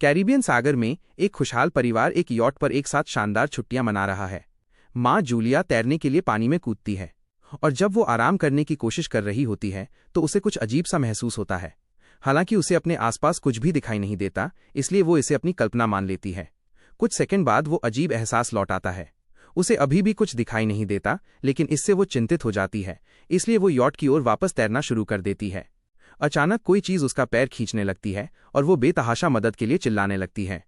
Caribbean सागर में एक खुशहाल परिवार एक यॉट पर एक साथ शानदार छुट्टियां मना रहा है। माँ जूलिया तैरने के लिए पानी में कूदती है और जब वो आराम करने की कोशिश कर रही होती है तो उसे कुछ अजीब सा महसूस होता है। हालांकि उसे अपने आसपास कुछ भी दिखाई नहीं देता, इसलिए वो इसे अपनी कल्पना मान लेती है। कुछ सेकंड बाद वो अजीब एहसास लौट आता है। उसे अभी भी कुछ दिखाई नहीं देता, लेकिन इससे वो चिंतित हो जाती है, इसलिए वो यॉट की ओर वापस तैरना शुरू कर देती है। अचानक कोई चीज उसका पैर खींचने लगती है और वो बेतहाशा मदद के लिए चिल्लाने लगती है।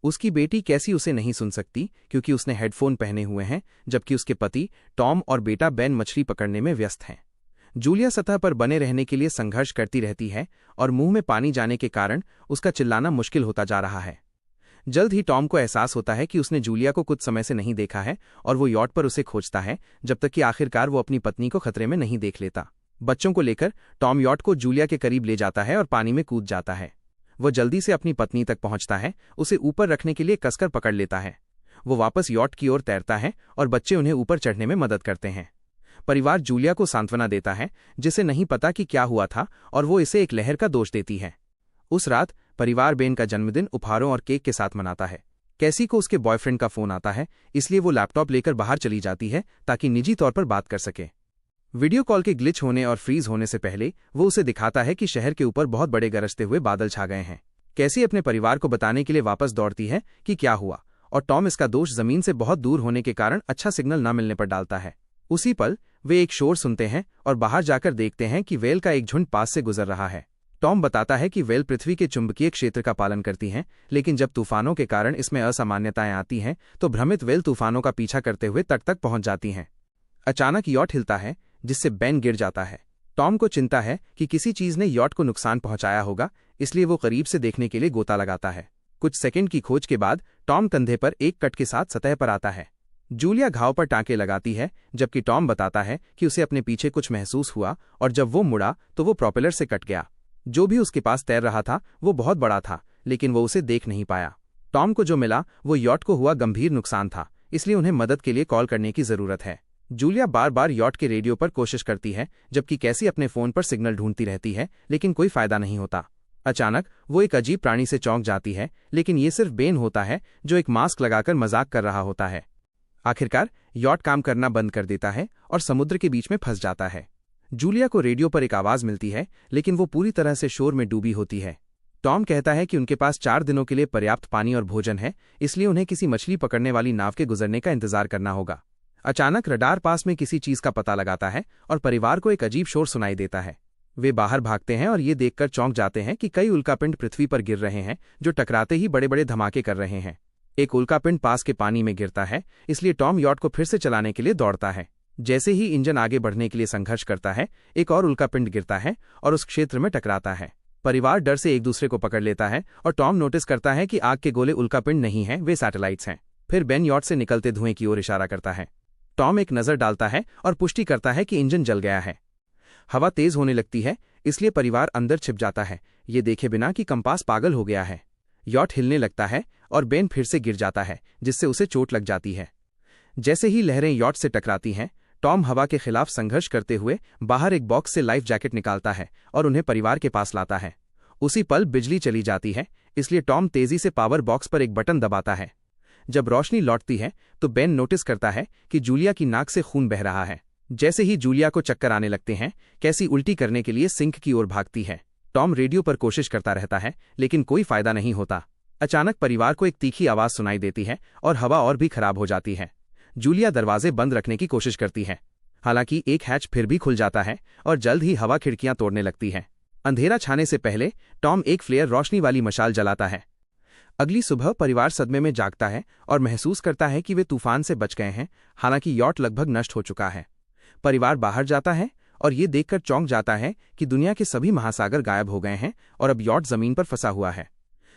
उसकी बेटी कैसी उसे नहीं सुन सकती, क्योंकि उसने हेडफोन पहने हुए हैं, जबकि उसके पति टॉम और बेटा बेन मछली पकड़ने में व्यस्त हैं। जूलिया सतह पर बने रहने के लिए संघर्ष करती रहती है और मुंह में पानी जाने के कारण उसका चिल्लाना मुश्किल होता जा रहा है। जल्द ही टॉम को एहसास होता है कि उसने जूलिया को कुछ समय से नहीं देखा है और वो यॉट पर उसे खोजता है, जब तक कि आखिरकार वो अपनी पत्नी को खतरे में नहीं देख लेता। बच्चों को लेकर टॉम यॉट को जूलिया के करीब ले जाता है और पानी में कूद जाता है। वो जल्दी से अपनी पत्नी तक पहुंचता है, उसे ऊपर रखने के लिए कसकर पकड़ लेता है। वो वापस यॉट की ओर तैरता है और बच्चे उन्हें ऊपर चढ़ने में मदद करते हैं। परिवार जूलिया को सांत्वना देता है, जिसे नहीं पता कि क्या हुआ था, और वो इसे एक लहर का दोष देती है। उस रात परिवार बेन का जन्मदिन उपहारों और केक के साथ मनाता है। कैसी को उसके बॉयफ्रेंड का फोन आता है, इसलिए वो लैपटॉप लेकर बाहर चली जाती है ताकि निजी तौर पर बात कर सके। वीडियो कॉल के ग्लिच होने और फ्रीज होने से पहले वो उसे दिखाता है कि शहर के ऊपर बहुत बड़े गरजते हुए बादल छा गए हैं। कैसी अपने परिवार को बताने के लिए वापस दौड़ती है कि क्या हुआ, और टॉम इसका दोष जमीन से बहुत दूर होने के कारण अच्छा सिग्नल न मिलने पर डालता है। उसी पल वे एक शोर सुनते हैं और बाहर जाकर देखते हैं कि वेल का एक झुंड पास से गुजर रहा है। टॉम बताता है कि वेल पृथ्वी के चुंबकीय क्षेत्र का पालन करती हैं, लेकिन जब तूफानों के कारण इसमें असामान्यताएं आती हैं तो भ्रमित वेल तूफानों का पीछा करते हुए तट तक पहुंच जाती हैं। अचानक यॉट हिलता है, जिससे बेन गिर जाता है। टॉम को चिंता है कि किसी चीज ने यॉट को नुकसान पहुंचाया होगा, इसलिए वो करीब से देखने के लिए गोता लगाता है। कुछ सेकंड की खोज के बाद टॉम कंधे पर एक कट के साथ सतह पर आता है। जूलिया घाव पर टांके लगाती है, जबकि टॉम बताता है कि उसे अपने पीछे कुछ महसूस हुआ और जब वो मुड़ा तो वो प्रोपेलर से कट गया। जो भी उसके पास तैर रहा था वो बहुत बड़ा था, लेकिन वो उसे देख नहीं पाया। टॉम को जो मिला वो यॉट को हुआ गंभीर नुकसान था, इसलिए उन्हें मदद के लिए कॉल करने की जरूरत है। जूलिया बार बार यॉट के रेडियो पर कोशिश करती है, जबकि कैसी अपने फोन पर सिग्नल ढूंढती रहती है, लेकिन कोई फायदा नहीं होता। अचानक वो एक अजीब प्राणी से चौंक जाती है, लेकिन ये सिर्फ बेन होता है, जो एक मास्क लगाकर मजाक कर रहा होता है। आखिरकार यॉट काम करना बंद कर देता है और समुद्र के बीच में फंस जाता है। जूलिया को रेडियो पर एक आवाज मिलती है, लेकिन वो पूरी तरह से शोर में डूबी होती है। टॉम कहता है कि उनके पास 4 दिनों के लिए पर्याप्त पानी और भोजन है, इसलिए उन्हें किसी मछली पकड़ने वाली नाव के गुजरने का इंतजार करना होगा। अचानक रडार पास में किसी चीज का पता लगाता है और परिवार को एक अजीब शोर सुनाई देता है। वे बाहर भागते हैं और ये देखकर चौंक जाते हैं कि कई उल्कापिंड पृथ्वी पर गिर रहे हैं, जो टकराते ही बड़े बड़े धमाके कर रहे हैं। एक उल्कापिंड पास के पानी में गिरता है, इसलिए टॉम यॉट को फिर से चलाने के लिए दौड़ता है। जैसे ही इंजन आगे बढ़ने के लिए संघर्ष करता है, एक और उल्कापिंड गिरता है और उस क्षेत्र में टकराता है। परिवार डर से एक दूसरे को पकड़ लेता है और टॉम नोटिस करता है कि आग के गोले उल्कापिंड नहीं हैं, वे सैटेलाइट्स हैं। फिर बेन यॉट से निकलते धुएं की ओर इशारा करता है। टॉम एक नजर डालता है और पुष्टि करता है कि इंजन जल गया है। हवा तेज होने लगती है, इसलिए परिवार अंदर छिप जाता है, ये देखे बिना कि कंपास पागल हो गया है। यॉट हिलने लगता है और बेन फिर से गिर जाता है, जिससे उसे चोट लग जाती है। जैसे ही लहरें यॉट से टकराती हैं, टॉम हवा के खिलाफ संघर्ष करते हुए बाहर एक बॉक्स से लाइफ जैकेट निकालता है और उन्हें परिवार के पास लाता है। उसी पल बिजली चली जाती है, इसलिए टॉम तेजी से पावर बॉक्स पर एक बटन दबाता है। जब रोशनी लौटती है तो बेन नोटिस करता है कि जूलिया की नाक से खून बह रहा है। जैसे ही जूलिया को चक्कर आने लगते हैं, कैसी उल्टी करने के लिए सिंक की ओर भागती है। टॉम रेडियो पर कोशिश करता रहता है, लेकिन कोई फायदा नहीं होता। अचानक परिवार को एक तीखी आवाज सुनाई देती है और हवा और भी खराब हो जाती है। जूलिया दरवाजे बंद रखने की कोशिश करती है, हालांकि एक हैच फिर भी खुल जाता है और जल्द ही हवा खिड़कियां तोड़ने लगती है। अंधेरा छाने से पहले टॉम एक फ्लेयर रोशनी वाली मशाल जलाता है। अगली सुबह परिवार सदमे में जागता है और महसूस करता है कि वे तूफान से बच गए हैं, हालांकि यॉट लगभग नष्ट हो चुका है। परिवार बाहर जाता है और ये देखकर चौंक जाता है कि दुनिया के सभी महासागर गायब हो गए हैं और अब यॉट जमीन पर फंसा हुआ है।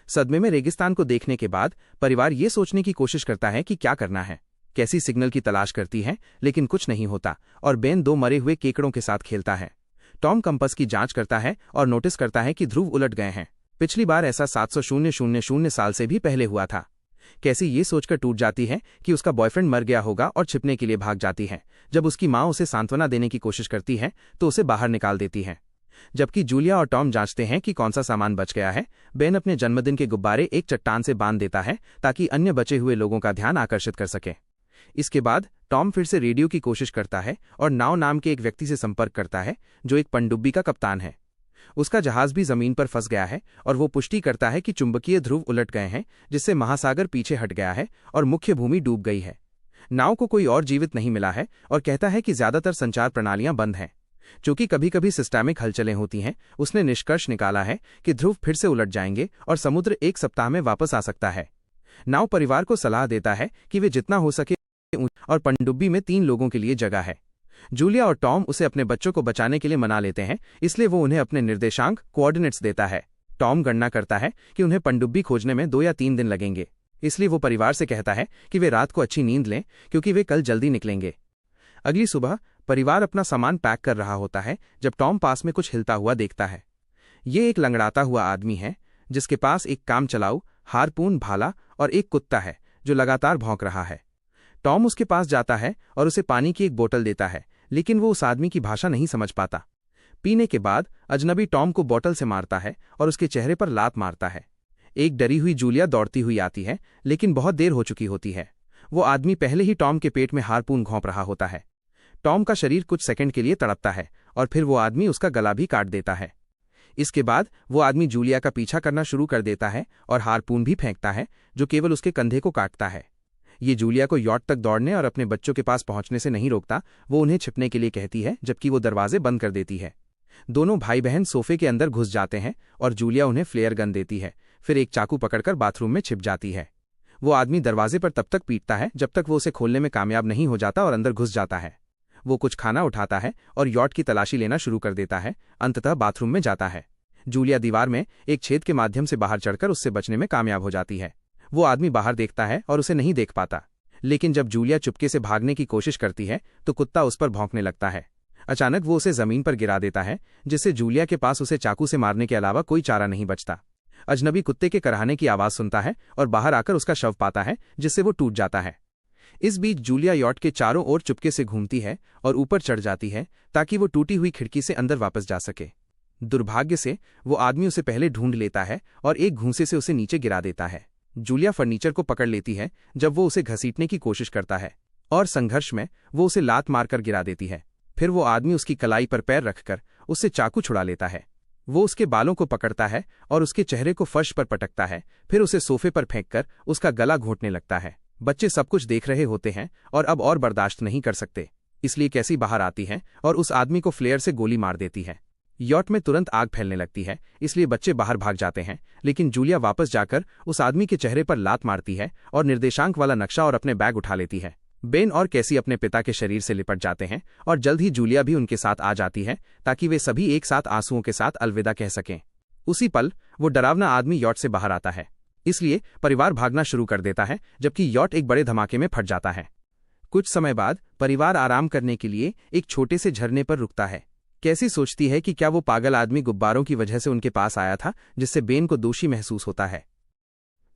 सदमे में रेगिस्तान को देखने के बाद परिवार ये सोचने की कोशिश करता है कि क्या करना है। कैसी सिग्नल की तलाश करती है, लेकिन कुछ नहीं होता और बेन 2 मरे हुए केकड़ों के साथ खेलता है। टॉम कंपास की जांच करता है और नोटिस करता है कि ध्रुव उलट गए हैं। पिछली बार ऐसा 700,000 साल से भी पहले हुआ था। कैसी ये सोचकर टूट जाती है कि उसका बॉयफ्रेंड मर गया होगा और छिपने के लिए भाग जाती है। जब उसकी माँ उसे सांत्वना देने की कोशिश करती है तो उसे बाहर निकाल देती है। जबकि जूलिया और टॉम जांचते हैं कि कौन सा सामान बच गया है, बेन अपने जन्मदिन के गुब्बारे एक चट्टान से बांध देता है ताकि अन्य बचे हुए लोगों का ध्यान आकर्षित कर सके। इसके बाद टॉम फिर से रेडियो की कोशिश करता है और नाव नाम के एक व्यक्ति से संपर्क करता है जो एक पनडुब्बी का कप्तान है। उसका जहाज भी जमीन पर फंस गया है और वो पुष्टि करता है कि चुंबकीय ध्रुव उलट गए हैं, जिससे महासागर पीछे हट गया है और मुख्य भूमि डूब गई है। नाव को कोई और जीवित नहीं मिला है और कहता है कि ज्यादातर संचार प्रणालियां बंद हैं। चूंकि कभी कभी सिस्टैमिक हलचलें होती हैं, उसने निष्कर्ष निकाला है कि ध्रुव फिर से उलट जाएंगे और समुद्र एक सप्ताह में वापस आ सकता है। नाव परिवार को सलाह देता है कि वे जितना हो सके और पनडुब्बी में 3 लोगों के लिए जगह है। जूलिया और टॉम उसे अपने बच्चों को बचाने के लिए मना लेते हैं, इसलिए वो उन्हें अपने निर्देशांक कोऑर्डिनेट्स देता है। टॉम गणना करता है कि उन्हें पनडुब्बी खोजने में 2 या 3 दिन लगेंगे, इसलिए वो परिवार से कहता है कि वे रात को अच्छी नींद लें क्योंकि वे कल जल्दी निकलेंगे। अगली सुबह परिवार अपना सामान पैक कर रहा होता है जब टॉम पास में कुछ हिलता हुआ देखता है। ये एक लंगड़ाता हुआ आदमी है जिसके पास एक काम चलाऊ हारपून भाला और एक कुत्ता है जो लगातार भौंक रहा है। टॉम उसके पास जाता है और उसे पानी की एक बोतल देता है, लेकिन वो उस आदमी की भाषा नहीं समझ पाता। पीने के बाद अजनबी टॉम को बोतल से मारता है और उसके चेहरे पर लात मारता है। एक डरी हुई जूलिया दौड़ती हुई आती है, लेकिन बहुत देर हो चुकी होती है। वो आदमी पहले ही टॉम के पेट में हारपून घोंप रहा होता है। टॉम का शरीर कुछ सेकंड के लिए तड़पता है और फिर वो आदमी उसका गला भी काट देता है। इसके बाद वो आदमी जूलिया का पीछा करना शुरू कर देता है और हारपून भी फेंकता है जो केवल उसके कंधे को काटता है। ये जूलिया को यॉट तक दौड़ने और अपने बच्चों के पास पहुंचने से नहीं रोकता। वो उन्हें छिपने के लिए कहती है जबकि वो दरवाजे बंद कर देती है। दोनों भाई बहन सोफे के अंदर घुस जाते हैं और जूलिया उन्हें फ्लेयर गन देती है, फिर एक चाकू पकड़कर बाथरूम में छिप जाती है। वो आदमी दरवाजे पर तब तक पीटता है जब तक वो उसे खोलने में कामयाब नहीं हो जाता और अंदर घुस जाता है। वो कुछ खाना उठाता है और यॉट की तलाशी लेना शुरू कर देता है, अंततः बाथरूम में जाता है। जूलिया दीवार में एक छेद के माध्यम से बाहर चढ़कर उससे बचने में कामयाब हो जाती है। वो आदमी बाहर देखता है और उसे नहीं देख पाता, लेकिन जब जूलिया चुपके से भागने की कोशिश करती है तो कुत्ता उस पर भौंकने लगता है। अचानक वो उसे जमीन पर गिरा देता है, जिससे जूलिया के पास उसे चाकू से मारने के अलावा कोई चारा नहीं बचता। अजनबी कुत्ते के कराहने की आवाज सुनता है और बाहर आकर उसका शव पाता है, जिससे वो टूट जाता है। इस बीच जूलिया यॉट के चारों ओर चुपके से घूमती है और ऊपर चढ़ जाती है ताकि वो टूटी हुई खिड़की से अंदर वापस जा सके। दुर्भाग्य से वो आदमी उसे पहले ढूंढ लेता है और एक घूंसे से उसे नीचे गिरा देता है। जूलिया फर्नीचर को पकड़ लेती है जब वो उसे घसीटने की कोशिश करता है और संघर्ष में वो उसे लात मारकर गिरा देती है। फिर वो आदमी उसकी कलाई पर पैर रखकर उससे चाकू छुड़ा लेता है। वो उसके बालों को पकड़ता है और उसके चेहरे को फर्श पर पटकता है, फिर उसे सोफे पर फेंककर उसका गला घोंटने लगता है। बच्चे सब कुछ देख रहे होते हैं और अब और बर्दाश्त नहीं कर सकते, इसलिए कैसी बाहर आती है और उस आदमी को फ्लेयर से गोली मार देती है। यॉट में तुरंत आग फैलने लगती है, इसलिए बच्चे बाहर भाग जाते हैं, लेकिन जूलिया वापस जाकर उस आदमी के चेहरे पर लात मारती है और निर्देशांक वाला नक्शा और अपने बैग उठा लेती है। बेन और कैसी अपने पिता के शरीर से लिपट जाते हैं और जल्द ही जूलिया भी उनके साथ आ जाती है ताकि वे सभी एक साथ आंसुओं के साथ अलविदा कह सकें। उसी पल वो डरावना आदमी यॉट से बाहर आता है, इसलिए परिवार भागना शुरू कर देता है, जबकि यॉट एक बड़े धमाके में फट जाता है। कुछ समय बाद परिवार आराम करने के लिए एक छोटे से झरने पर रुकता है। कैसी सोचती है कि क्या वो पागल आदमी गुब्बारों की वजह से उनके पास आया था, जिससे बेन को दोषी महसूस होता है।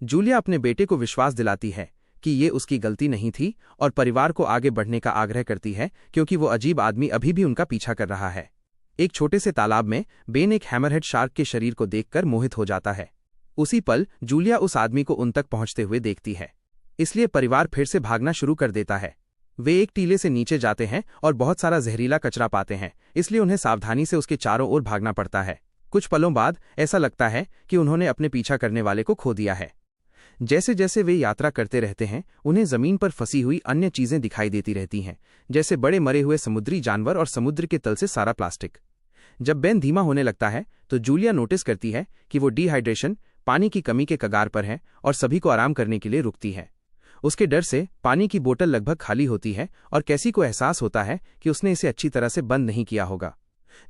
जूलिया अपने बेटे को विश्वास दिलाती है कि ये उसकी गलती नहीं थी और परिवार को आगे बढ़ने का आग्रह करती है क्योंकि वो अजीब आदमी अभी भी उनका पीछा कर रहा है। एक छोटे से तालाब में बेन एक हैमरहेड शार्क के शरीर को देखकर मोहित हो जाता है। उसी पल जूलिया उस आदमी को उन तक पहुंचते हुए देखती है, इसलिए परिवार फिर से भागना शुरू कर देता है। वे एक टीले से नीचे जाते हैं और बहुत सारा जहरीला कचरा पाते हैं, इसलिए उन्हें सावधानी से उसके चारों ओर भागना पड़ता है। कुछ पलों बाद ऐसा लगता है कि उन्होंने अपने पीछा करने वाले को खो दिया है। जैसे जैसे वे यात्रा करते रहते हैं, उन्हें जमीन पर फंसी हुई अन्य चीजें दिखाई देती रहती हैं, जैसे बड़े मरे हुए समुद्री जानवर और समुद्र के तल से सारा प्लास्टिक। जब बेन धीमा होने लगता है तो जूलिया नोटिस करती है कि वो डिहाइड्रेशन, पानी की कमी के कगार पर है और सभी को आराम करने के लिए रुकती है। उसके डर से पानी की बोतल लगभग खाली होती है और कैसी को एहसास होता है कि उसने इसे अच्छी तरह से बंद नहीं किया होगा।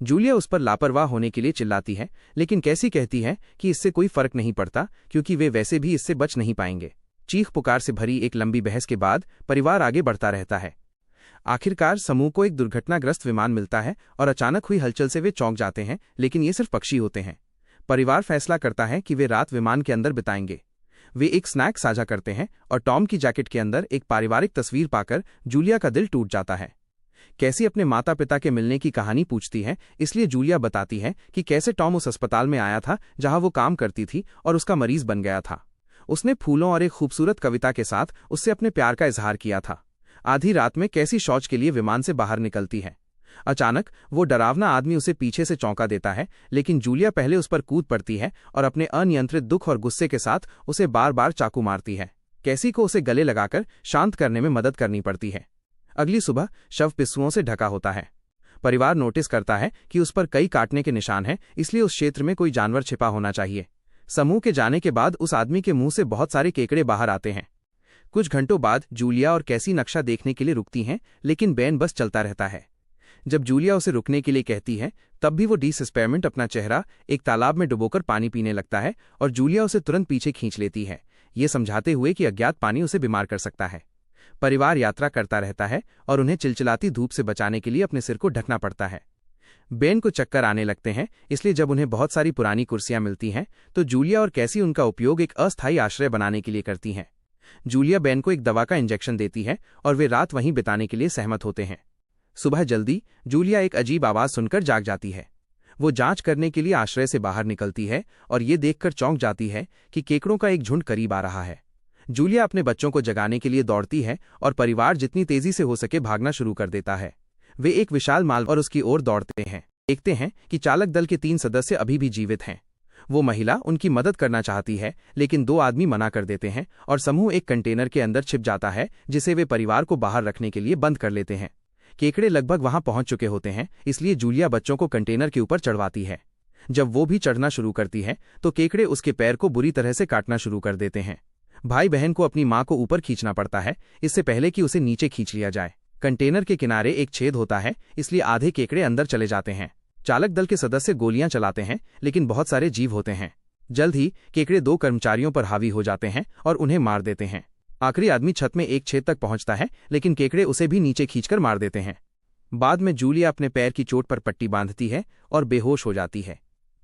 जूलिया उस पर लापरवाह होने के लिए चिल्लाती है, लेकिन कैसी कहती है कि इससे कोई फर्क नहीं पड़ता क्योंकि वे वैसे भी इससे बच नहीं पाएंगे। चीख पुकार से भरी एक लंबी बहस के बाद परिवार आगे बढ़ता रहता है। आखिरकार समूह को एक दुर्घटनाग्रस्त विमान मिलता है और अचानक हुई हलचल से वे चौंक जाते हैं, लेकिन ये सिर्फ पक्षी होते हैं। परिवार फैसला करता है कि वे रात विमान के अंदर बिताएंगे। वे एक स्नैक साझा करते हैं और टॉम की जैकेट के अंदर एक पारिवारिक तस्वीर पाकर जूलिया का दिल टूट जाता है। कैसी अपने माता पिता के मिलने की कहानी पूछती है, इसलिए जूलिया बताती है कि कैसे टॉम उस अस्पताल में आया था जहां वो काम करती थी और उसका मरीज बन गया था। उसने फूलों और एक खूबसूरत कविता के साथ उससे अपने प्यार का इजहार किया था। आधी रात में कैसी शौच के लिए विमान से बाहर निकलती है। अचानक वो डरावना आदमी उसे पीछे से चौंका देता है, लेकिन जूलिया पहले उस पर कूद पड़ती है और अपने अनियंत्रित दुख और गुस्से के साथ उसे बार बार चाकू मारती है। कैसी को उसे गले लगाकर शांत करने में मदद करनी पड़ती है। अगली सुबह शव पिस्सुओं से ढका होता है। परिवार नोटिस करता है कि उस पर कई काटने के निशान हैं, इसलिए उस क्षेत्र में कोई जानवर छिपा होना चाहिए। समूह के जाने के बाद उस आदमी के मुंह से बहुत सारे केकड़े बाहर आते हैं। कुछ घंटों बाद जूलिया और कैसी नक्शा देखने के लिए रुकती हैं, लेकिन बेन बस चलता रहता है। जब जूलिया उसे रुकने के लिए कहती है, तब भी वो डिसस्पेयरमेंट अपना चेहरा एक तालाब में डुबोकर पानी पीने लगता है और जूलिया उसे तुरंत पीछे खींच लेती है, ये समझाते हुए कि अज्ञात पानी उसे बीमार कर सकता है। परिवार यात्रा करता रहता है और उन्हें चिलचिलाती धूप से बचाने के लिए अपने सिर को ढकना पड़ता है। बेन को चक्कर आने लगते हैं, इसलिए जब उन्हें बहुत सारी पुरानी कुर्सियां मिलती हैं तो जूलिया और कैसी उनका उपयोग एक अस्थायी आश्रय बनाने के लिए करती हैं। जूलिया बेन को एक दवा का इंजेक्शन देती है और वे रात वहीं बिताने के लिए सहमत होते हैं। सुबह जल्दी जूलिया एक अजीब आवाज सुनकर जाग जाती है। वो जांच करने के लिए आश्रय से बाहर निकलती है और ये देखकर चौंक जाती है कि केकड़ों का एक झुंड करीब आ रहा है। जूलिया अपने बच्चों को जगाने के लिए दौड़ती है और परिवार जितनी तेजी से हो सके भागना शुरू कर देता है। वे एक विशाल माल और उसकी ओर दौड़ते हैं। देखते हैं कि चालक दल के 3 सदस्य अभी भी जीवित हैं। वो महिला उनकी मदद करना चाहती है, लेकिन 2 आदमी मना कर देते हैं और समूह एक कंटेनर के अंदर छिप जाता है, जिसे वे परिवार को बाहर रखने के लिए बंद कर लेते हैं। केकड़े लगभग वहां पहुंच चुके होते हैं, इसलिए जूलिया बच्चों को कंटेनर के ऊपर चढ़वाती है। जब वो भी चढ़ना शुरू करती है तो केकड़े उसके पैर को बुरी तरह से काटना शुरू कर देते हैं। भाई बहन को अपनी मां को ऊपर खींचना पड़ता है, इससे पहले कि उसे नीचे खींच लिया जाए। कंटेनर के किनारे एक छेद होता है, इसलिए आधे केकड़े अंदर चले जाते हैं। चालक दल के सदस्य गोलियां चलाते हैं, लेकिन बहुत सारे जीव होते हैं। जल्द ही केकड़े 2 कर्मचारियों पर हावी हो जाते हैं और उन्हें मार देते हैं। आखिरी आदमी छत में एक छेद तक पहुंचता है, लेकिन केकड़े उसे भी नीचे खींचकर मार देते हैं। बाद में जूलिया अपने पैर की चोट पर पट्टी बांधती है और बेहोश हो जाती है।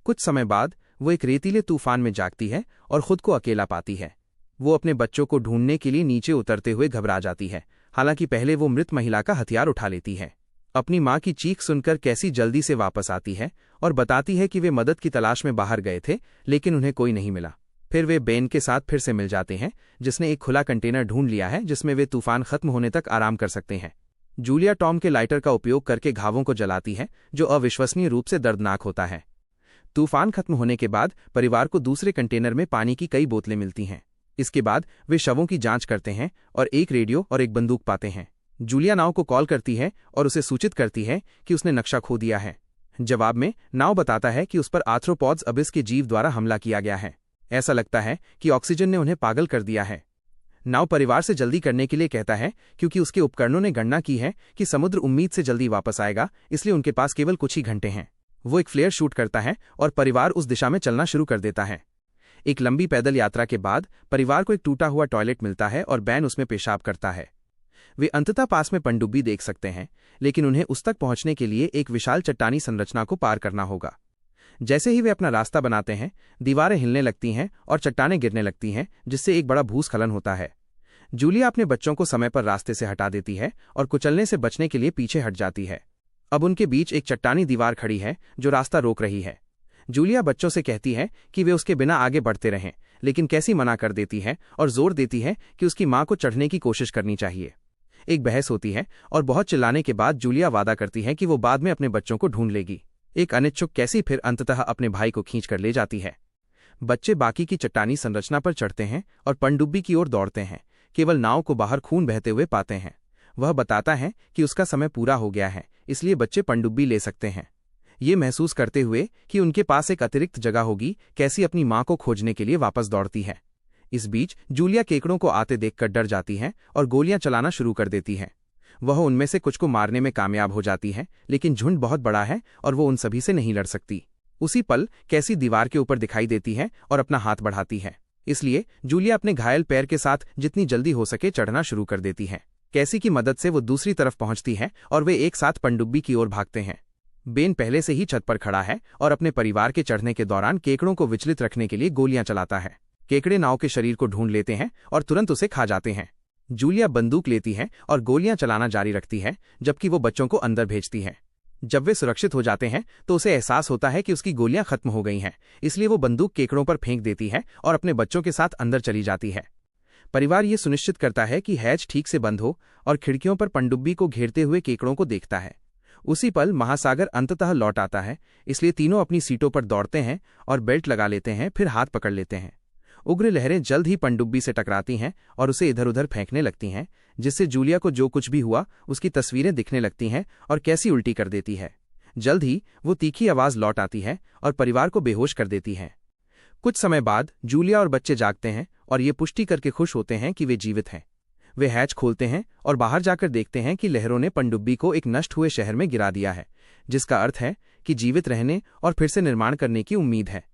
कुछ समय बाद वो एक रेतीले तूफान में जागती है और खुद को अकेला पाती है। वो अपने बच्चों को ढूंढने के लिए नीचे उतरते हुए घबरा जाती है, हालांकि पहले वो मृत महिला का हथियार उठा लेती है। अपनी मां की चीख सुनकर कैसी जल्दी से वापस आती है और बताती है कि वे मदद की तलाश में बाहर गए थे, लेकिन उन्हें कोई नहीं मिला। फिर वे बेन के साथ फिर से मिल जाते हैं, जिसने एक खुला कंटेनर ढूंढ लिया है जिसमें वे तूफान खत्म होने तक आराम कर सकते हैं। जूलिया टॉम के लाइटर का उपयोग करके घावों को जलाती है, जो अविश्वसनीय रूप से दर्दनाक होता है। तूफान खत्म होने के बाद परिवार को दूसरे कंटेनर में पानी की कई बोतलें मिलती हैं। इसके बाद वे शवों की जांच करते हैं और एक रेडियो और एक बंदूक पाते हैं। जूलिया नाव को कॉल करती है और उसे सूचित करती है कि उसने नक्शा खो दिया है। जवाब में नाव बताता है कि उस पर आर्थ्रोपॉड्स अबिस के जीव द्वारा हमला किया गया है। ऐसा लगता है कि ऑक्सीजन ने उन्हें पागल कर दिया है। नाव परिवार से जल्दी करने के लिए कहता है, क्योंकि उसके उपकरणों ने गणना की है कि समुद्र उम्मीद से जल्दी वापस आएगा, इसलिए उनके पास केवल कुछ ही घंटे हैं। वो एक फ्लेयर शूट करता है और परिवार उस दिशा में चलना शुरू कर देता है। एक लंबी पैदल यात्रा के बाद परिवार को एक टूटा हुआ टॉयलेट मिलता है और बैन उसमें पेशाब करता है। वे अंततः पास में पनडुब्बी देख सकते हैं, लेकिन उन्हें उस तक पहुंचने के लिए एक विशाल चट्टानी संरचना को पार करना होगा। जैसे ही वे अपना रास्ता बनाते हैं, दीवारें हिलने लगती हैं और चट्टानें गिरने लगती हैं, जिससे एक बड़ा भूस्खलन होता है। जूलिया अपने बच्चों को समय पर रास्ते से हटा देती है और कुचलने से बचने के लिए पीछे हट जाती है। अब उनके बीच एक चट्टानी दीवार खड़ी है जो रास्ता रोक रही है। जूलिया बच्चों से कहती है कि वे उसके बिना आगे बढ़ते रहें, लेकिन कैसी मना कर देती है और जोर देती है कि उसकी मां को चढ़ने की कोशिश करनी चाहिए। एक बहस होती है और बहुत चिल्लाने के बाद जूलिया वादा करती है कि वो बाद में अपने बच्चों को ढूंढ लेगी। एक अनिच्छुक कैसी फिर अंततः अपने भाई को खींच कर ले जाती है। बच्चे बाकी की चट्टानी संरचना पर चढ़ते हैं और पनडुब्बी की ओर दौड़ते हैं। केवल नाव को बाहर खून बहते हुए पाते हैं। वह बताता है कि उसका समय पूरा हो गया है, इसलिए बच्चे पनडुब्बी ले सकते हैं। ये महसूस करते हुए कि उनके पास एक अतिरिक्त जगह होगी, कैसी अपनी मां को खोजने के लिए वापस दौड़ती है। इस बीच जूलिया केकड़ों को आते देखकर डर जाती है और गोलियां चलाना शुरू कर देती है। वह उनमें से कुछ को मारने में कामयाब हो जाती है, लेकिन झुंड बहुत बड़ा है और वो उन सभी से नहीं लड़ सकती। उसी पल कैसी दीवार के ऊपर दिखाई देती है और अपना हाथ बढ़ाती है, इसलिए जूलिया अपने घायल पैर के साथ जितनी जल्दी हो सके चढ़ना शुरू कर देती है। कैसी की मदद से वो दूसरी तरफ पहुंचती है और वे एक साथ पनडुब्बी की ओर भागते हैं। बेन पहले से ही छत पर खड़ा है और अपने परिवार के चढ़ने के दौरान केकड़ों को विचलित रखने के लिए गोलियां चलाता है। केकड़े नाव के शरीर को ढूंढ लेते हैं और तुरंत उसे खा जाते हैं। जूलिया बंदूक लेती है और गोलियां चलाना जारी रखती है, जबकि वो बच्चों को अंदर भेजती है। जब वे सुरक्षित हो जाते हैं तो उसे एहसास होता है कि उसकी गोलियां खत्म हो गई हैं, इसलिए वो बंदूक केकड़ों पर फेंक देती है और अपने बच्चों के साथ अंदर चली जाती है। परिवार ये सुनिश्चित करता है कि हैच ठीक से बंद हो और खिड़कियों पर पनडुब्बी को घेरते हुए केकड़ों को देखता है। उसी पल महासागर अंततः लौट आता है, इसलिए तीनों अपनी सीटों पर दौड़ते हैं और बेल्ट लगा लेते हैं, फिर हाथ पकड़ लेते हैं। उग्र लहरें जल्द ही पनडुब्बी से टकराती हैं और उसे इधर उधर फेंकने लगती हैं, जिससे जूलिया को जो कुछ भी हुआ उसकी तस्वीरें दिखने लगती हैं और कैसी उल्टी कर देती है। जल्द ही वो तीखी आवाज लौट आती है और परिवार को बेहोश कर देती है। कुछ समय बाद जूलिया और बच्चे जागते हैं और ये पुष्टि करके खुश होते हैं कि वे जीवित हैं। वे हैच खोलते हैं और बाहर जाकर देखते हैं कि लहरों ने पनडुब्बी को एक नष्ट हुए शहर में गिरा दिया है, जिसका अर्थ है कि जीवित रहने और फिर से निर्माण करने की उम्मीद है।